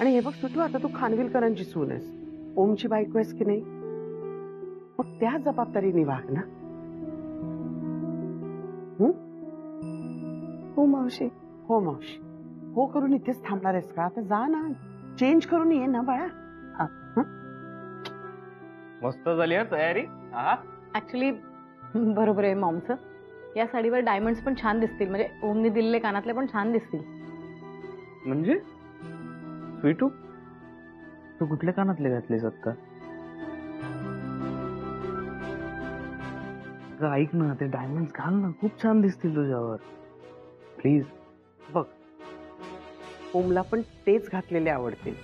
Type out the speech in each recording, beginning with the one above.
आणि हे बघ सुटू, आता तू खानविलकरांची सून आहेस, ओमची बायको आहेस की नाही, मग त्या जबाबदारीने वाग ना. हो मावशी. हो मावशी हो करून इथेच थांबणार आहेस का? आता जा ना, चेंज करून ये ना बाळा. मस्त झाली हा तयारी. ऍक्च्युली बरोबर आहे मॉमचं, या साडीवर डायमंड्स पण छान दिसतील, म्हणजे ओमने दिलेले कानातले पण छान दिसतील. म्हणजे स्वीटू, तू कुठले कानातले घातलेस आता? ऐक ना, ते डायमंड्स घाल ना, खूप छान दिसतील तुझ्यावर, प्लीज. बघ ओमला पण तेच घातलेले आवडतील.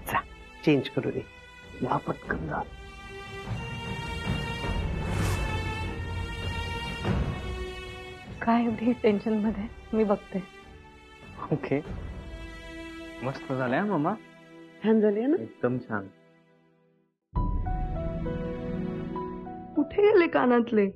जा चेंज करून ये. या पटकन जा. काय एवढी टेन्शन मध्ये, मी बघते. ओके, मस्त झालंय मामा. छान झाले ना, एकदम छान. कुठे गेले कानातले?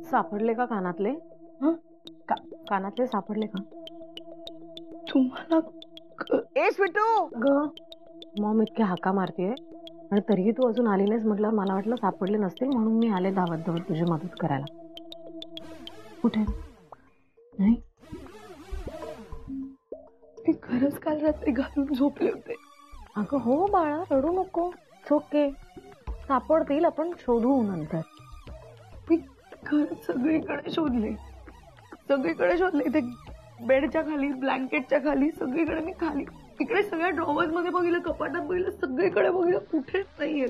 सापडले का कानातले? कानातले सापडले का तुम्हाला? ए स्वीटू ग, मॉम इतके हाका मारतीये आणि तरीही तू अजून आली नाहीस, म्हटलं मला वाटलं सापडले नसतील म्हणून मी आले धावत धावत तुझी मदत करायला. कुठे नाही? मी खरंच काल रात्री घालून झोपले होते. अगं हो बाळा, रडू नको, ओके, सापडतील, आपण शोधू नंतर. मी खरंच सगळीकडे शोधले, इथे बेडच्या खाली, ब्लँकेटच्या खाली, सगळीकडे. मी खाली इकडे सगळ्या ड्रॉवर्स मध्ये बघितलं, कपाटात बघितलं, सगळीकडे बघितलं, कुठेच नाहीये.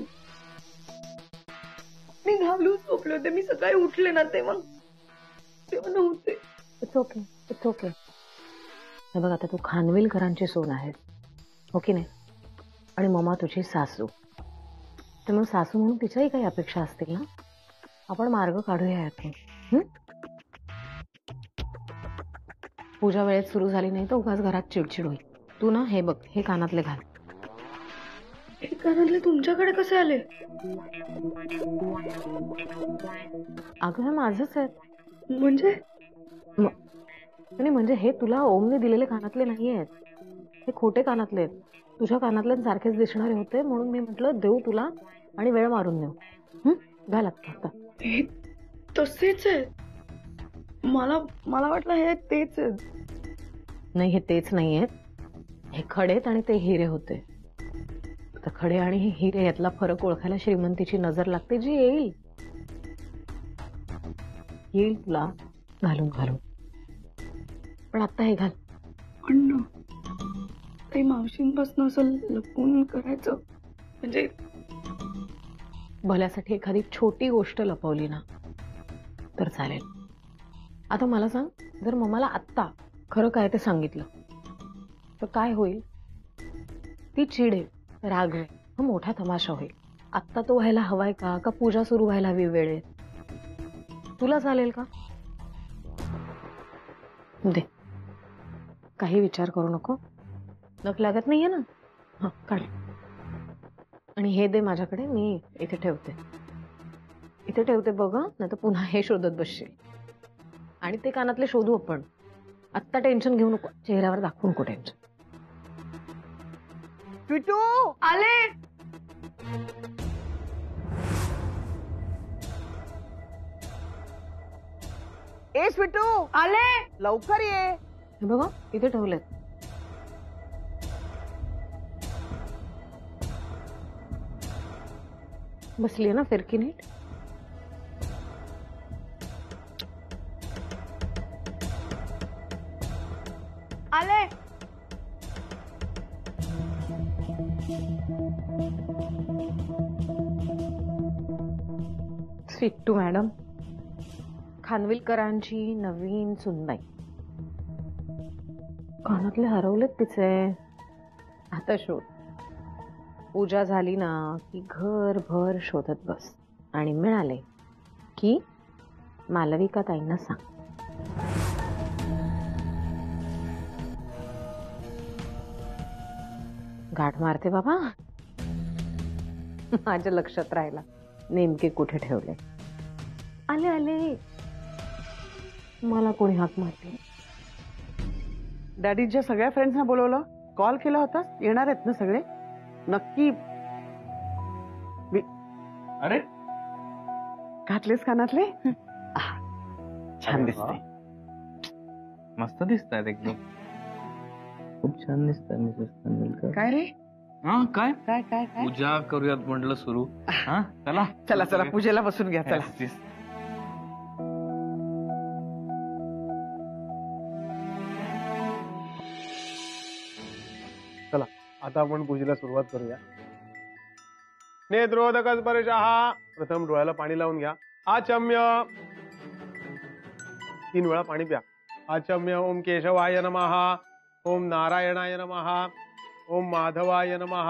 मी घालून झोपले होते. मी सकाळी उठले ना तेव्हा नव्हते. It's okay, it's okay. हे बघ, आता तू खानविलकरांची सून आहेस, हो की नाही, आणि मम्मा तुझी सासू, तर मग सासू म्हणून तिच्याही काही अपेक्षा असतील ना. आपण मार्ग काढूया यातून. पूजा वेळेत सुरू झाली नाही तर उगाच घरात चिडचिड होईल. तू ना हे बघ, हे कानातले घाल. हे कानातले तुमच्याकडे कसे आले? अगं हे माझंच आहे. म्हणजे हे तुला ओमने दिलेले कानातले नाही आहेत, हे खोटे कानातले आहेत. तुझ्या कानातल्यांसारखेच दिसणारे होते म्हणून मी म्हटलं देऊ तुला आणि वेळ मारून देऊ. घाल आता. हे तसेच आहे. मला वाटलं हे तेच आहेत. नाही, हे तेच नाही आहेत, हे खडेत आणि ते हिरे होते. तर खडे आणि हिरे यातला फरक ओळखायला श्रीमंतीची नजर लागते, जी येईल तुला घालून. पण आता हे घाल. पण ते मावशींपासून असं लपून करायचं म्हणजे? भल्यासाठी एखादी छोटी गोष्ट लपवली ना तर चालेल. आता मला सांग, जर मम्माला आत्ता खरं काय ते सांगितलं तर काय होईल? ती चिडेल, रागवेल, हा मोठा तमाशा होईल. आत्ता तो व्हायला हवाय का पूजा सुरू व्हायला हवी वेळेत? तुला चालेल का? दे, काही विचार करू नको, नख लागत नाहीये ना. हा काढ. आणि हे दे माझ्याकडे, मी इथे ठेवते बघ, नाही तर पुन्हा हे शोधत बसशील. आणि ते कानातले शोधू आपण. आत्ता टेन्शन घेऊ नको, चेहऱ्यावर दाखवू नको टेन्शन. स्वीटू आले. ए स्वीटू आले, लवकर ये. हे बघा इथे ठेवलेत. बसली ना फिरकी नीट? स्वीटू मॅडम, खानविलकरांची नवीन सुनबाई. कानातले हरवलेत तिचे. आता शोध. पूजा झाली ना की घरभर शोधत बस. आणि मिळाले की मालविका ताईंना सांग. गाठ मारते बाबा. माझ्या लक्षात राहिला नेमके कुठे ठेवले. आले आले. मला कोणी हाक मारते. डॅडीच्या सगळ्या फ्रेंड्सना बोलवलं, कॉल केला होता, येणार आहेत ना सगळे? नक्की. अरे घातलेस कानातले? छान दिसते. मस्त दिसतात एकदम. खूप छान दिसतात मिसेस खानविलकर. काय रे? हा काय काय काय काय? पूजा करूयात म्हटलं सुरू. हा चला चला चला पूजेला बसून घ्या. चला. Yes, yes. चला आता आपण पूजेला सुरुवात करूया. नेत्रोदक स्पर्शः. प्रथम डोळ्याला पाणी लावून घ्या. आचम्य. 3 वेळा पाणी प्या. आचम्य. ओम केशवाय नमः. ओम नारायणाय नमः. ओम माधवाय नमः.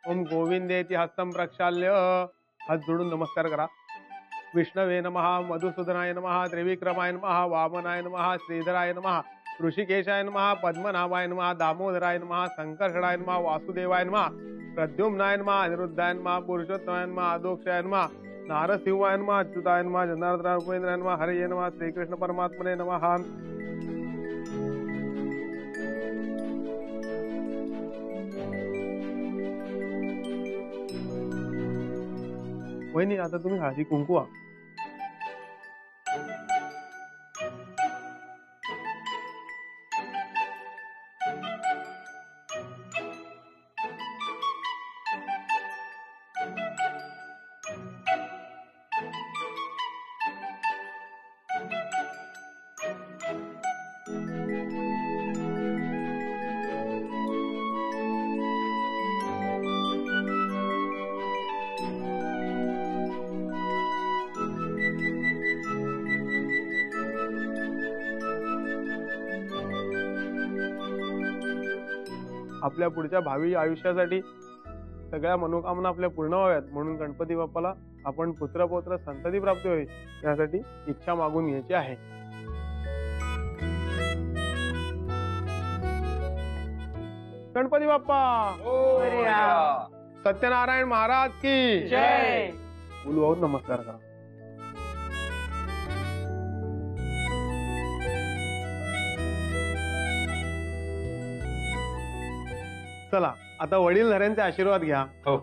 ओम गोविंदेति हस्तं प्रक्षाल्य. हात जोडून नमस्कार करा. विष्णवे नमः. मधुसूदनाय नमः. त्रिविक्रमाय नमः. वामनाय नमः. श्रीधराय नमः. ऋषिकेशाय नमः. पद्मनाभाय नमः. दामोदराय नमः. संकर्षणाय नमः. वासुदेवाय नमः. प्रद्युम्नाय नमः. अनिरुद्धाय नमः. पुरुषोत्तमाय नमः. आदोक्षाय नमः. नारसिंहाय नमः. अच्युताय नमः. जनार्दनाय उपेंद्राय नमः. हरये नमः. श्रीकृष्ण परमात्मने नमः. वहिनी आता तुम्ही हळदी कुंकू वा. आपल्या पुढच्या भावी आयुष्यासाठी सगळ्या मनोकामना आपल्या पूर्ण व्हाव्यात म्हणून गणपती बाप्पाला आपण पुत्र पौत्र संतती प्राप्ती होईल यासाठी इच्छा मागून घ्यायची आहे. गणपती बाप्पा सत्यनारायण महाराज की जय. फुल वाहून नमस्कार करा. चला आता वडीलधाऱ्यांचे आशीर्वाद घ्या. हो.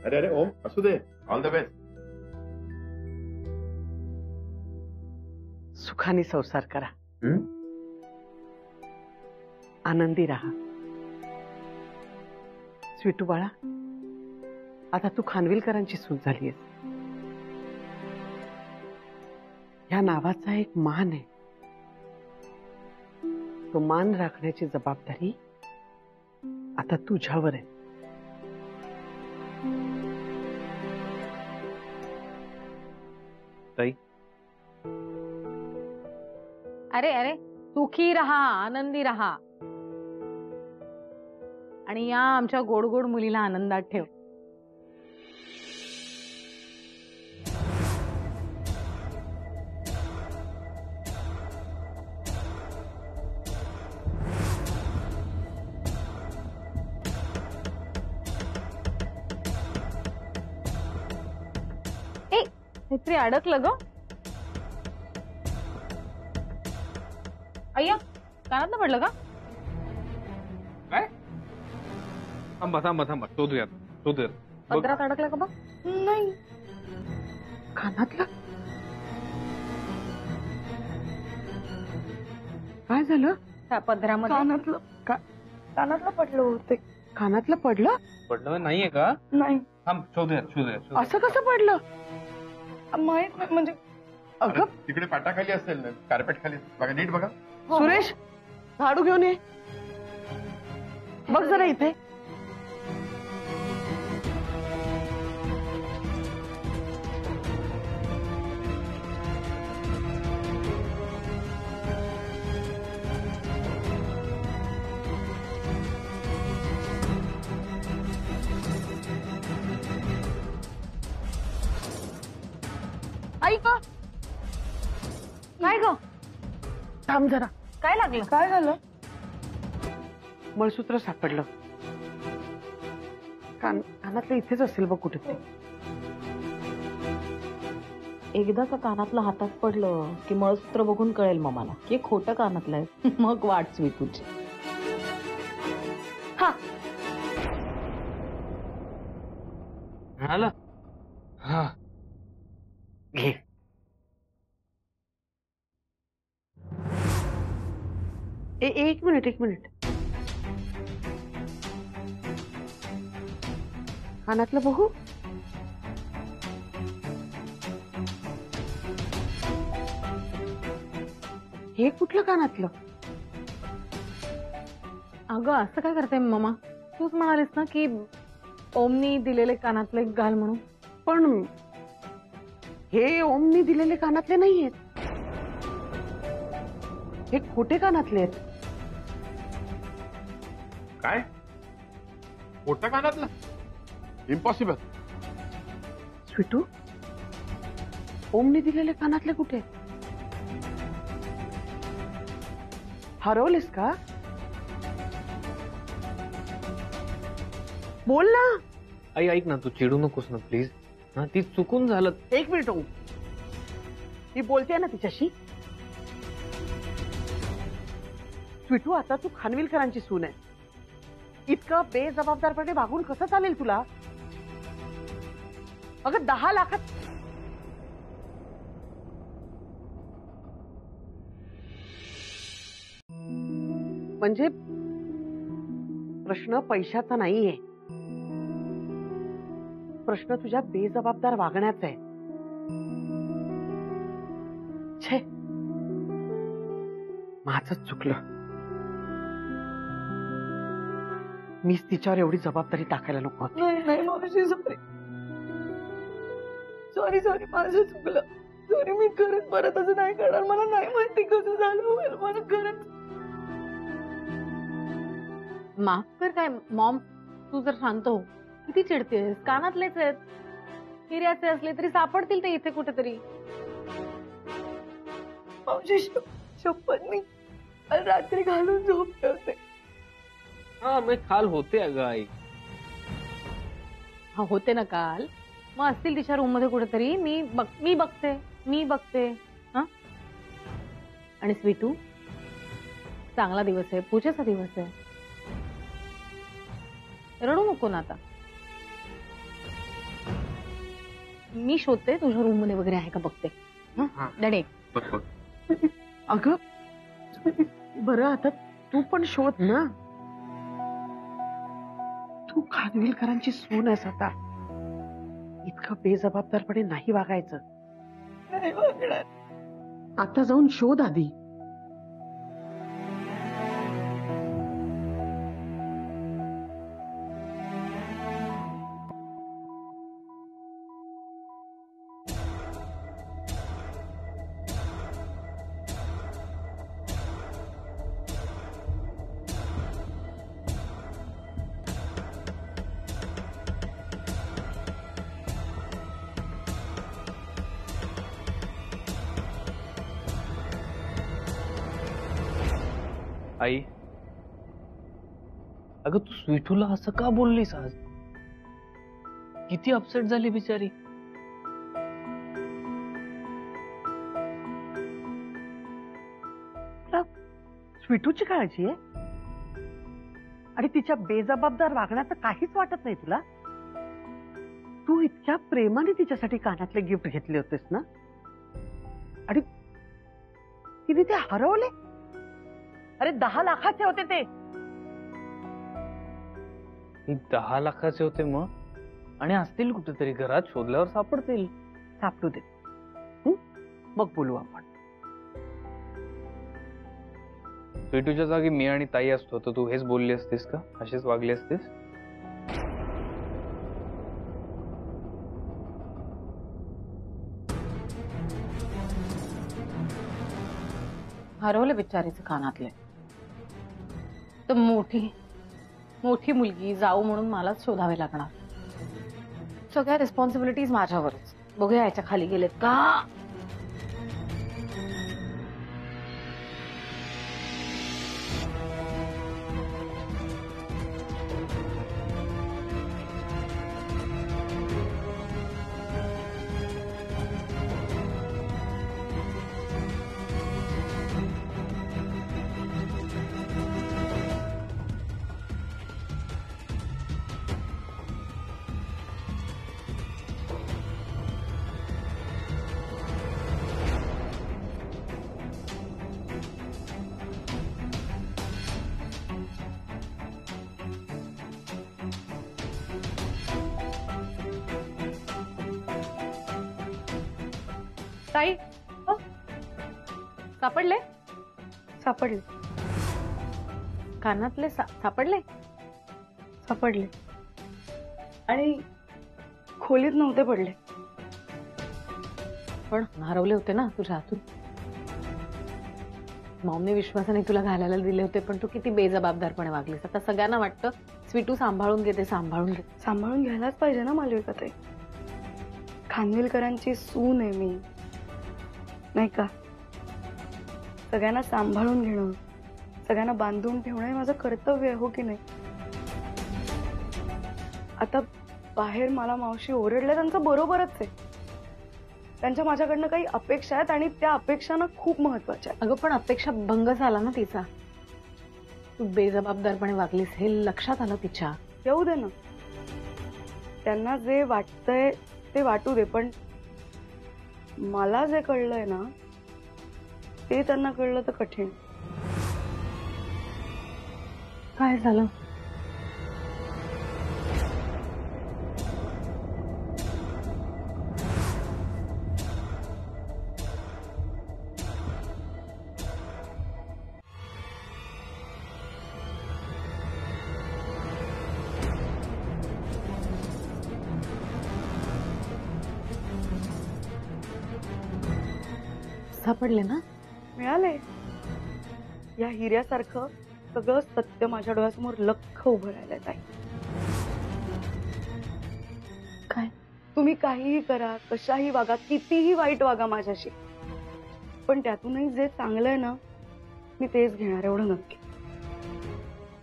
अरे अरे ओम असू दे. All the best. सुखाने संसार करा. आनंदी राहा. स्वीटू बाळा, आता तू खानविलकरांची सून झालीयस. ह्या नावाचा एक मान आहे. तो मान राखण्याची जबाबदारी आता तुझ्यावर आहे. ताई. अरे अरे, सुखी राहा, आनंदी राहा. आणि या आमच्या गोड गोड मुलीला आनंदात ठेव. काहीतरी अडकलं ग. अय्या, कानात पडलं का? काय? थांबा थांबा थांबा. शोधूयात शोधूयात. पदरात अडकलं का बघ. नाही. कानातलं काय झालं? त्या पदरामध्ये कानातलं पडलं होते. कानातलं पडलं? पडलं नाहीये का? नाही. थांब शोधूयात शोधूयात. असं कसं पडलं? माहित नाही म्हणजे अगं तिकडे पाटाखाली असेल ना, कार्पेट खाली. बघा नीट बघा. सुरेश, झाडू घेऊन ये. बघ जरा इथे. आई का काय ग थांब जरा. काय लागलं काय झालं मळसूत्र सापडलं. कानातलं इथेच असेल बघ कुठे. एकदा का कानातलं हातात पडलं की मळसूत्र बघून कळेल मग मला की खोटं कानातलं आहे. मग वाट स्वीटूची. आला हा घे. एक मिनिट एक मिनिट. कानातलं बघू. हे कुठलं कानातलं? अगं असं काय करते मम्मा? तूच म्हणालीस ना की ओमनी दिलेले कानातले घाल म्हणून. पण हे ओमनी दिलेले कानातले नाहीयेत. हे खोटे कानातले आहेत. काय मोठ्या कानातलं इम्पॉसिबल. स्वीटू, ओमनी दिलेले कानातले कुठे? हरवलेस का? बोल ना. आई ऐक ना, तू चिडू नकोस ना प्लीज. हा ती चुकून झालं. एक मिनिट ओम, मी बोलते ना तिच्याशी. स्वीटू, आता तू खानविलकरांची सून आहे. इतकं बेजबाबदारपणे वागून कसं चालेल तुला? अगं 10 लाखात म्हणजे प्रश्न पैशाचा नाहीये. प्रश्न तुझ्या बेजबाबदार वागण्याचा आहे. छे, माझंच चुकलं. मीच तिच्यावर एवढी जबाबदारी टाकायला नको होती. नाही नाही मावशी सॉरी सॉरी सॉरी माझं चुकलं. सॉरी मी खरंच परत असं नाही करणार. मला नाही माहिती कसं झालं होईल. मला खरंच माफ कर. काय मॉम, तू जर शांत हो. किती चिडतेस? कानातलेच आहेत. हिऱ्याचे असले तरी सापडतील ते इथे कुठेतरी. मावशी शपथ मी काल रात्री घालून झोपले होते. हा मी काल होते अगं आई. हा होते ना काल. मग असतील तिच्या रूम मध्ये कुठेतरी. मी बघते. हा. आणि स्वीटू, चांगला दिवस आहे, पूजेचा दिवस आहे. रडू नको ना आता. मी शोधते तुझ्या रूम मध्ये वगैरे आहे का बघते. डणे. अगं बरं, आता तू पण शोध ना. तू खानविलकरांची सून आहेस. आता इतकं बेजबाबदारपणे नाही वागायचं. नाही वागणार. आता जाऊन शोध आधी. आई, अगं तू स्वीटूला असं का बोललीस आज? किती अपसेट झाली बिचारी. स्वीटूची काळजी आहे आणि तिच्या बेजबाबदार वागण्याचं काहीच वाटत नाही तुला? तू इतक्या प्रेमाने तिच्यासाठी कानातले गिफ्ट घेतले होतेस ना, आणि तिने ते हरवले. अरे 10 लाखाचे होते ते. 10 लाखाचे होते मग, आणि असतील कुठेतरी घरात. शोधल्यावर सापडतील. सापडू दे, मग बोलू आपण. स्वीटूच्या जागी मी आणि ताई असतो तर तू हेच बोलली असतीस का? अशीच वागली असतीस? हरवले बिचारीचे कानातले. तर मोठी मुलगी जाऊ म्हणून मलाच शोधावे लागणार. सगळ्या रिस्पॉन्सिबिलिटीज माझ्यावरच. बघूया याच्या खाली गेलेत का. ताई, सापडले? सापडले कानातले सापडले? सापडले आणि खोलीत नव्हते पडले. पण हरवले होते ना तुझ्या हातून. मॉमने विश्वासाने तुला घालायला दिले होते, पण तू किती बेजबाबदारपणे वागलीस. आता सगळ्यांना वाटतं स्वीटू सांभाळून घेते, सांभाळून घेते. सांभाळून घ्यायलाच पाहिजे ना मालविकाताई. खानविलकरांची सून आहे मी, नाही का? सगळ्यांना सांभाळून घेणं, सगळ्यांना बांधून ठेवणं हे माझं कर्तव्य आहे, हो की नाही? आता बाहेर मला मावशी ओरडल्या, त्यांचं बरोबरच आहे. त्यांच्या माझ्याकडनं काही अपेक्षा आहेत आणि त्या अपेक्षा ना खूप महत्वाच्या आहेत. अगं पण अपेक्षा भंग झाला ना तिचा. तू बेजबाबदारपणे वागलीस हे लक्षात आलं तिच्या. येऊ दे ना, त्यांना जे वाटतंय ते वाटू दे, पण मला जे कळलंय ना ते त्यांना कळलं तर कठीण. काय झालं? सापडले ना? मिळाले. या हिऱ्यासारखं सगळं सत्य माझ्या डोळ्यासमोर लख्ख उभं राहिलंय ताई. काय? तुम्ही काहीही करा, कशाही वागा, कितीही वाईट वागा माझ्याशी, पण त्यातूनही जे चांगलं आहे ना मी तेच घेणार, एवढं नक्की.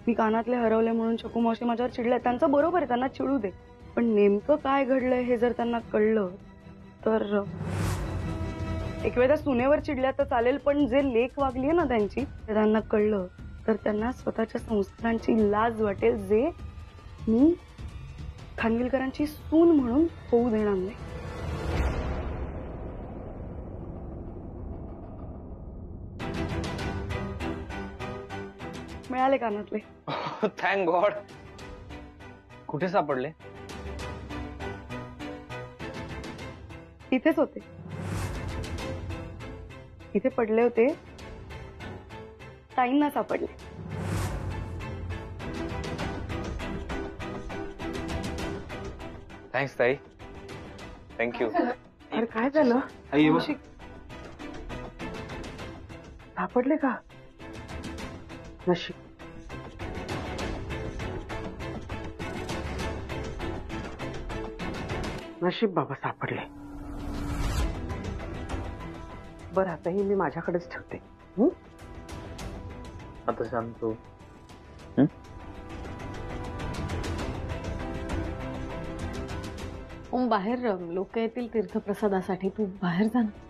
मी कानातले हरवले म्हणून शकू मावशी माझ्यावर चिडल्या. त्यांचं बरोबर आहे, त्यांना चिडू दे. पण नेमकं काय घडलंय हे जर त्यांना कळलं तर एक वेळ त्या सुनेवर चिडल्या तर चालेल, पण जे लेक वागली ना त्यांची ते त्यांना कळलं तर त्यांना स्वतःच्या संस्कारांची लाज वाटेल, जे मी खानविलकरांची सून म्हणून होऊ देणार नाही. मिळाले कानातले. Thank God. कुठे सापडले? इथेच होते, इथे पडले होते. ताईंना सापडले. थँक्स ताई. थँक्यू. अरे काय झालं? सापडले का? नशीब. नशीब बाबा, सापडले. बरं, आताही मी माझ्याकडेच ठेवते. आता शांत हो. बाहेर लोक येतील तीर्थप्रसादासाठी, तू बाहेर जा ना.